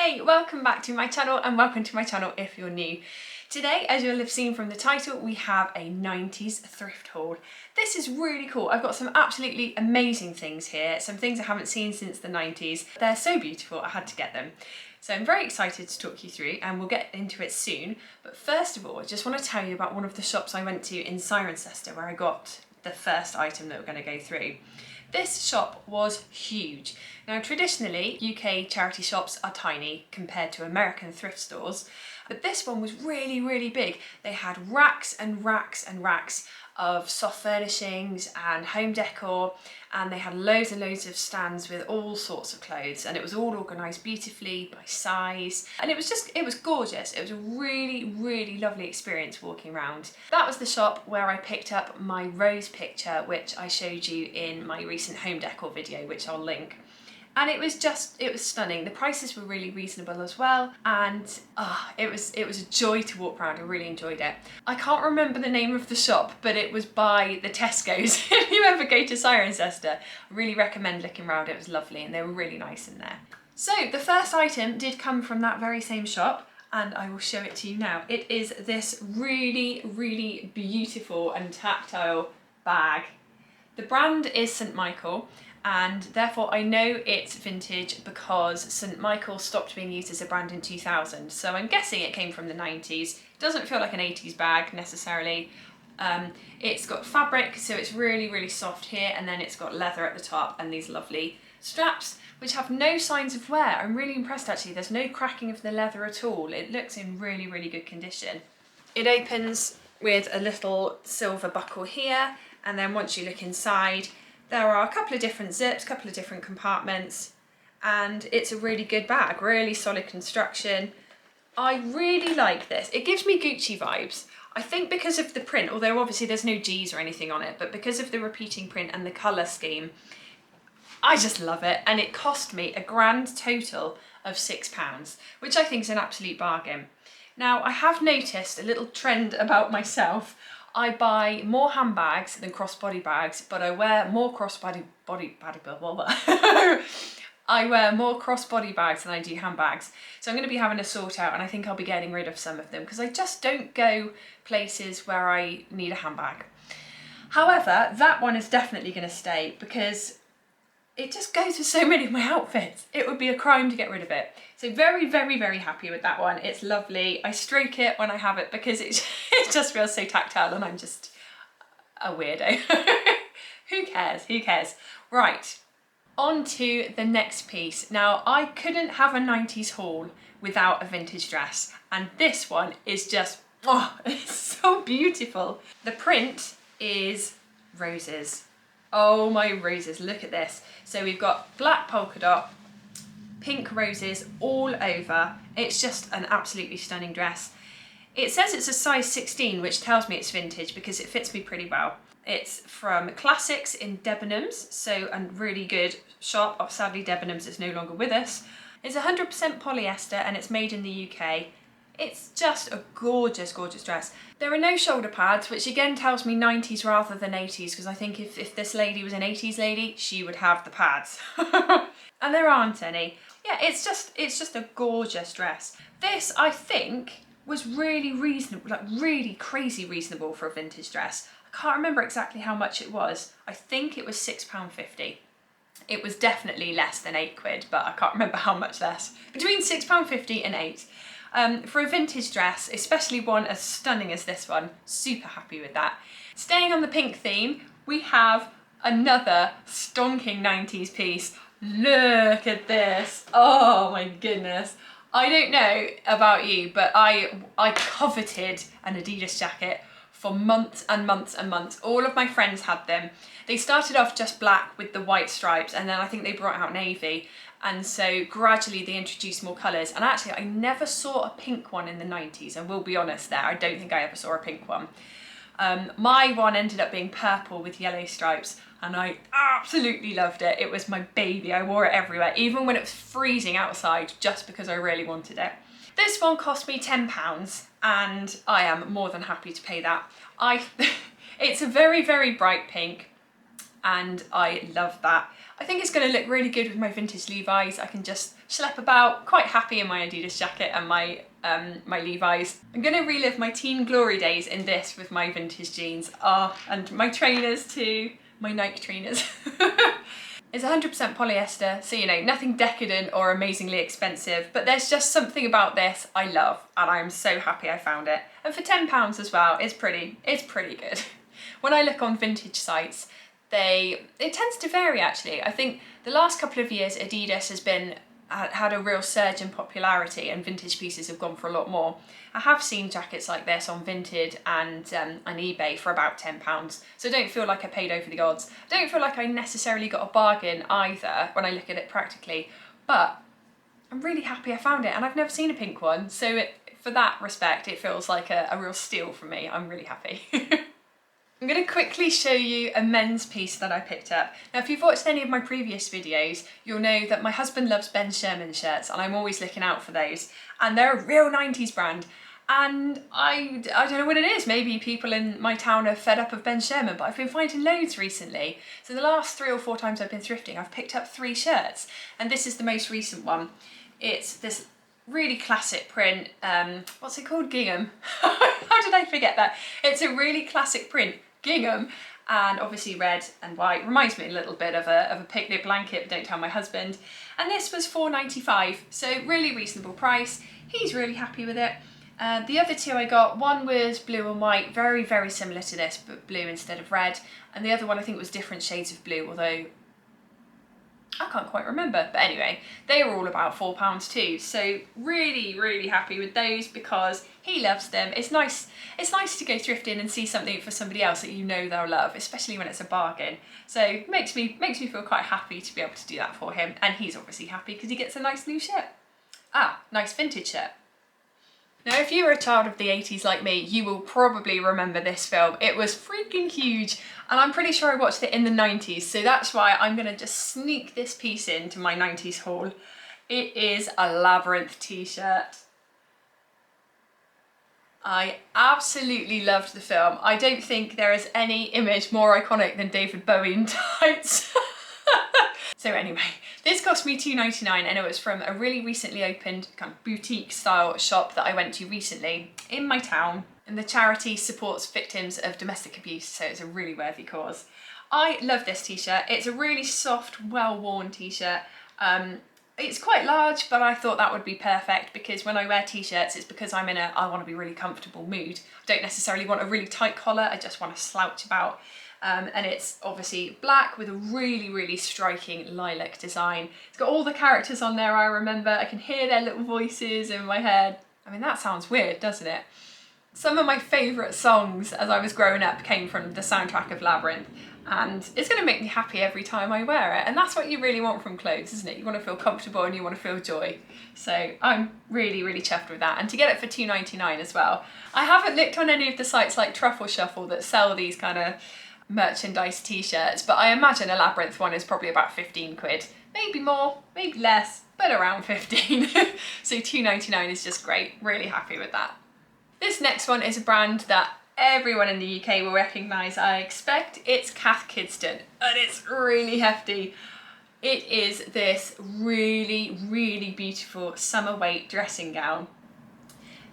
Hey, welcome back to my channel and welcome to my channel if you're new. Today, as you'll have seen from the title, we have a 90s thrift haul. This is really cool. I've got some absolutely amazing things here, some things I haven't seen since the 90s. They're so beautiful, I had to get them. So I'm very excited to talk you through and we'll get into it soon. But first of all, I just want to tell you about one of the shops I went to in Cirencester where I got the first item that we're going to go through. This shop was huge. Now traditionally, UK charity shops are tiny compared to American thrift stores, but this one was really, really big. They had racks and racks and racks of soft furnishings and home decor, and they had loads and loads of stands with all sorts of clothes, and it was all organised beautifully by size, and it was gorgeous. It was a really, really lovely experience walking around. That was the shop where I picked up my rose picture, which I showed you in my recent home decor video, which I'll link. And it was stunning. The prices were really reasonable as well, and it was a joy to walk around. I really enjoyed it. I can't remember the name of the shop, but it was by the Tesco's. If you ever go to Cirencester, I really recommend looking around. It was lovely and they were really nice in there. So the first item did come from that very same shop, and I will show it to you now. It is this really, really beautiful and tactile bag. The brand is St. Michael, and therefore I know it's vintage because St. Michael stopped being used as a brand in 2000, so I'm guessing it came from the 90s. It doesn't feel like an 80s bag necessarily. It's got fabric, so it's really, really soft here, and then it's got leather at the top and these lovely straps which have no signs of wear. I'm really impressed actually. There's no cracking of the leather at all. It looks in really, really good condition. It opens with a little silver buckle here, and then once you look inside, there are a couple of different zips, a couple of different compartments, and it's a really good bag, really solid construction. I really like this. It gives me Gucci vibes. I think because of the print, although obviously there's no G's or anything on it, but because of the repeating print and the colour scheme, I just love it. And it cost me a grand total of £6, which I think is an absolute bargain. Now, I have noticed a little trend about myself. I buy more handbags than crossbody bags, but I wear more crossbody I wear more crossbody bags than I do handbags. So I'm going to be having a sort out, and I think I'll be getting rid of some of them because I just don't go places where I need a handbag. However, that one is definitely going to stay because it just goes with so many of my outfits. It would be a crime to get rid of it. So very, very, very happy with that one. It's lovely. I stroke it when I have it because it just feels so tactile, and I'm just a weirdo. Who cares? Who cares? Right, on to the next piece. Now, I couldn't have a 90s haul without a vintage dress, and this one is just, oh, it's so beautiful. The print is roses. Oh my roses, look at this. So we've got black polka dot, pink roses all over. It's just an absolutely stunning dress. It says it's a size 16, which tells me it's vintage because it fits me pretty well. It's from Classics in Debenhams, so a really good shop. Sadly, Debenhams is no longer with us. It's 100% polyester and it's made in the UK. It's just a gorgeous, gorgeous dress. There are no shoulder pads, which again tells me 90s rather than 80s, because I think if this lady was an 80s lady, she would have the pads. And there aren't any. Yeah, it's just a gorgeous dress. This, I think, was really reasonable, like really crazy reasonable for a vintage dress. I can't remember exactly how much it was. I think it was £6.50. It was definitely less than £8, but I can't remember how much less. Between £6.50 and £8. For a vintage dress, especially one as stunning as this one, super happy with that. Staying on the pink theme, we have another stonking 90s piece. Look at this. Oh my goodness. I don't know about you, but I coveted an Adidas jacket for months and months and months. All of my friends had them. They started off just black with the white stripes, and then I think they brought out navy. And so gradually they introduced more colours, and actually I never saw a pink one in the 90s. I will be honest there, I don't think I ever saw a pink one. My one ended up being purple with yellow stripes, and I absolutely loved it. It was my baby. I wore it everywhere, even when it was freezing outside, just because I really wanted it. This one cost me £10, and I am more than happy to pay that. It's a very, very bright pink, and I love that. I think it's going to look really good with my vintage Levi's. I can just schlep about, quite happy in my Adidas jacket and my my Levi's. I'm gonna relive my teen glory days in this with my vintage jeans. And my trainers too, my Nike trainers. It's 100% polyester, so you know, nothing decadent or amazingly expensive, but there's just something about this I love, and I'm so happy I found it. And for £10 as well, it's pretty good. When I look on vintage sites, it tends to vary actually. I think the last couple of years Adidas has had a real surge in popularity and vintage pieces have gone for a lot more. I have seen jackets like this on Vinted and on eBay for about £10, so I don't feel like I paid over the odds. I don't feel like I necessarily got a bargain either when I look at it practically, but I'm really happy I found it, and I've never seen a pink one, so for that respect it feels like a real steal for me. I'm really happy. I'm going to quickly show you a men's piece that I picked up. Now if you've watched any of my previous videos, you'll know that my husband loves Ben Sherman shirts and I'm always looking out for those. And they're a real 90s brand. And I don't know what it is, maybe people in my town are fed up of Ben Sherman, but I've been finding loads recently. So the last 3 or 4 times I've been thrifting, I've picked up 3 shirts. And this is the most recent one. It's this really classic print, what's it called? Gingham. How did I forget that? It's a really classic print. Gingham, and obviously red and white. Reminds me a little bit of a picnic blanket, but don't tell my husband. And this was £4.95, so really reasonable price. He's really happy with it. The other 2 I got, one was blue and white, very, very similar to this, but blue instead of red. And the other one I think was different shades of blue, although I can't quite remember. But anyway, they were all about £4 too. So really, really happy with those because he loves them. It's nice to go thrifting and see something for somebody else that you know they'll love, especially when it's a bargain. So it makes me feel quite happy to be able to do that for him. And he's obviously happy because he gets a nice new shirt. Nice vintage shirt. Now, if you were a child of the 80s like me, you will probably remember this film. It was freaking huge, and I'm pretty sure I watched it in the 90s, so that's why I'm gonna just sneak this piece into my 90s haul. It is a Labyrinth t-shirt. I absolutely loved the film. I don't think there is any image more iconic than David Bowie in tights. So anyway, this cost me £2.99 and it was from a really recently opened kind of boutique style shop that I went to recently in my town. And the charity supports victims of domestic abuse, so it's a really worthy cause. I love this t-shirt. It's a really soft, well-worn t-shirt. It's quite large, but I thought that would be perfect because when I wear t-shirts, it's because I'm in I want to be really comfortable mood. I don't necessarily want a really tight collar, I just want to slouch about. And it's obviously black with a really, really striking lilac design. It's got all the characters on there I remember. I can hear their little voices in my head. I mean, that sounds weird, doesn't it? Some of my favourite songs as I was growing up came from the soundtrack of Labyrinth, and it's going to make me happy every time I wear it. And that's what you really want from clothes, isn't it? You want to feel comfortable and you want to feel joy. So I'm really, really chuffed with that. And to get it for £2.99 as well. I haven't looked on any of the sites like Truffle Shuffle that sell these kind of merchandise t-shirts, but I imagine a Labyrinth one is probably about 15 quid. Maybe more, maybe less, but around 15. So £2.99 is just great. Really happy with that. This next one is a brand that everyone in the UK will recognise, I expect. It's Cath Kidston, and it's really hefty. It is this really, really beautiful summer weight dressing gown.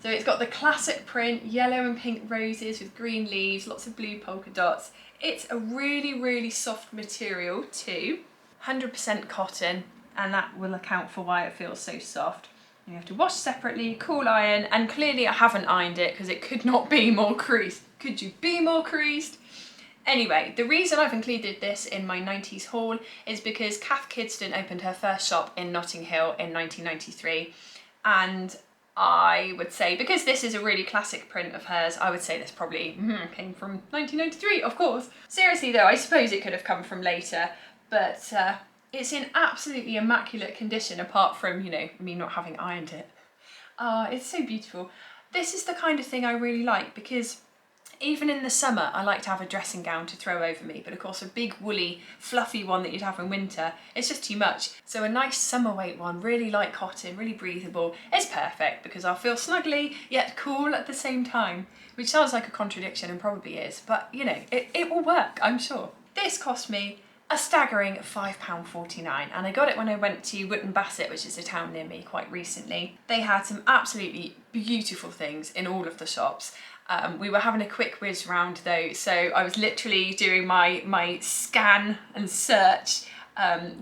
So it's got the classic print, yellow and pink roses with green leaves, lots of blue polka dots. It's a really, really soft material too. 100% cotton, and that will account for why it feels so soft. You have to wash separately, cool iron, and clearly I haven't ironed it because it could not be more creased. Could you be more creased? Anyway, the reason I've included this in my 90s haul is because Cath Kidston opened her first shop in Notting Hill in 1993, and I would say, because this is a really classic print of hers, I would say this probably came from 1993, of course. Seriously though, I suppose it could have come from later, but it's in absolutely immaculate condition apart from, you know, me not having ironed it. It's so beautiful. This is the kind of thing I really like because even in the summer, I like to have a dressing gown to throw over me, but of course a big woolly, fluffy one that you'd have in winter, it's just too much. So a nice summer weight one, really light cotton, really breathable, is perfect because I'll feel snuggly yet cool at the same time, which sounds like a contradiction and probably is, but you know, it will work, I'm sure. This cost me a staggering £5.49, and I got it when I went to Wootton Bassett, which is a town near me, quite recently. They had some absolutely beautiful things in all of the shops. We were having a quick whiz round though, so I was literally doing my scan and search,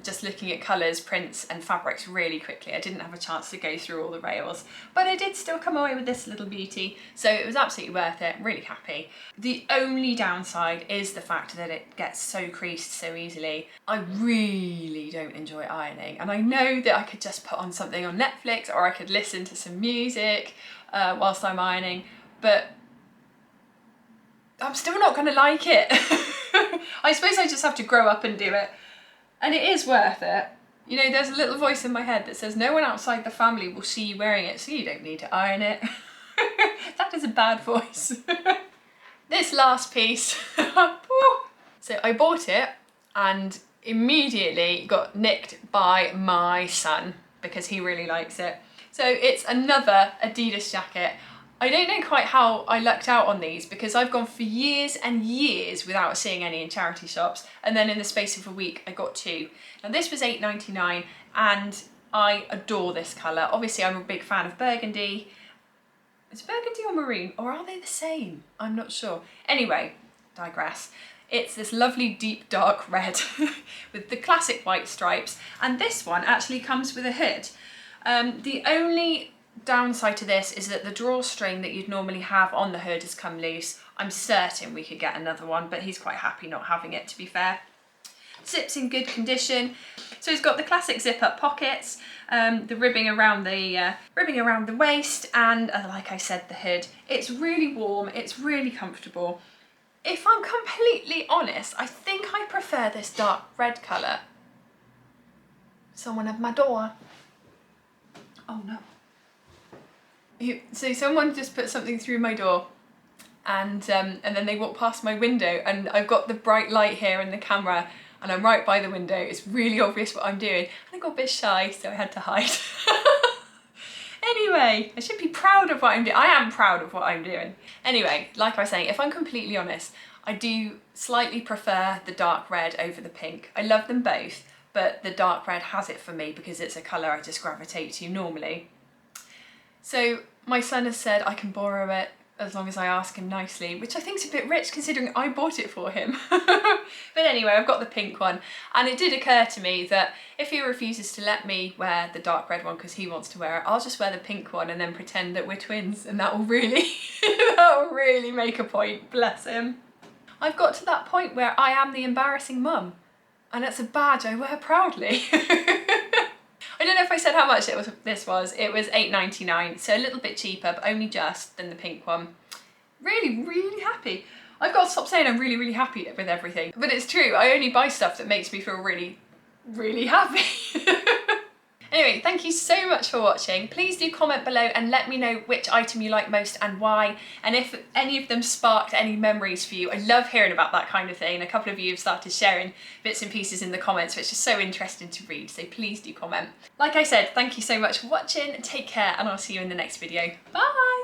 just looking at colours, prints and fabrics really quickly. I didn't have a chance to go through all the rails, but I did still come away with this little beauty, so it was absolutely worth it. I'm really happy. The only downside is the fact that it gets so creased so easily. I really don't enjoy ironing, and I know that I could just put on something on Netflix or I could listen to some music whilst I'm ironing, but I'm still not going to like it. I suppose I just have to grow up and do it. And it is worth it. You know, there's a little voice in my head that says no one outside the family will see you wearing it, so you don't need to iron it. That is a bad voice. This last piece. So I bought it and immediately got nicked by my son because he really likes it. So it's another Adidas jacket. I don't know quite how I lucked out on these because I've gone for years and years without seeing any in charity shops, and then in the space of a week I got two. Now this was £8.99 and I adore this colour. Obviously I'm a big fan of burgundy. Is it burgundy or maroon, or are they the same? I'm not sure. Anyway, digress. It's this lovely deep dark red with the classic white stripes, and this one actually comes with a hood. The only downside to this is that the drawstring that you'd normally have on the hood has come loose. I'm certain we could get another one, but he's quite happy not having it, to be fair. Zip's in good condition. So it's got the classic zip up pockets, the ribbing around the waist, and like I said, the hood. It's really warm, it's really comfortable. If I'm completely honest, I think I prefer this dark red colour. Someone at my door. Oh no. So someone just put something through my door, and then they walked past my window, and I've got the bright light here in the camera and I'm right by the window. It's really obvious what I'm doing. I got a bit shy, so I had to hide. Anyway, I should be proud of what I'm doing. I am proud of what I'm doing. Anyway, like I was saying, if I'm completely honest, I do slightly prefer the dark red over the pink. I love them both, but the dark red has it for me because it's a colour I just gravitate to normally. So my son has said I can borrow it as long as I ask him nicely, which I think is a bit rich considering I bought it for him. But anyway, I've got the pink one, and it did occur to me that if he refuses to let me wear the dark red one because he wants to wear it, I'll just wear the pink one and then pretend that we're twins, and that will really, that will really make a point, bless him. I've got to that point where I am the embarrassing mum, and it's a badge I wear proudly. I don't know if I said how much this was. It was £8.99, so a little bit cheaper, but only just than the pink one. Really, really happy. I've got to stop saying I'm really, really happy with everything, but it's true. I only buy stuff that makes me feel really, really happy. Anyway, thank you so much for watching. Please do comment below and let me know which item you like most and why, and if any of them sparked any memories for you. I love hearing about that kind of thing. A couple of you have started sharing bits and pieces in the comments, which is so interesting to read, so please do comment. Like I said, thank you so much for watching, take care, and I'll see you in the next video. Bye!